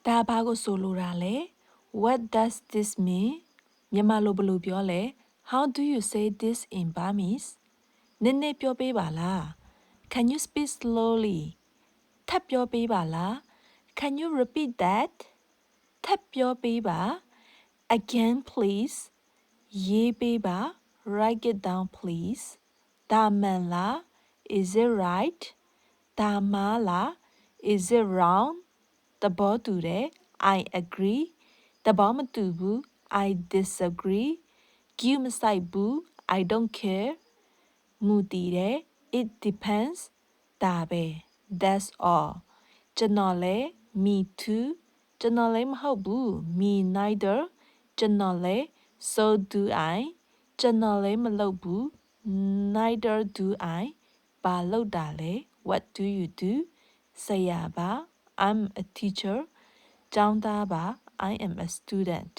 ဒါဘာကိုဆိုလိုတာလဲ What does this mean မြန်မာလိုဘယ်လိုပြောလဲ How do you say this in Burmese နည်းနည်းပြောပေးပါလား Can you speak slowly ထပ်ပြောပေးပါလား Can you repeat that ထပ်ပြောပေးပါ Again please ရေးပေးပါ Write it down please ဒါမှန်လား Is it right ဒါမှားလား Is it wrong သဘောတူတယ် I agree သဘောမတူဘူး I disagree ဂရုမစိုက်ဘူး I don't care မူတည်တယ် It depends ဒါပဲ That's all ကျွန်တော်လည်း Me too ကျွန်တော်လည်းမဟုတ်ဘူး Me neither ကျွန်တော်လည်း So do I ကျွန်တော်လည်းမလုပ်ဘူး Neither do I ဘာလုပ်တာလဲ What do you do ဆရာပါ I'm a teacher ကျောင်းသားပါ I am a student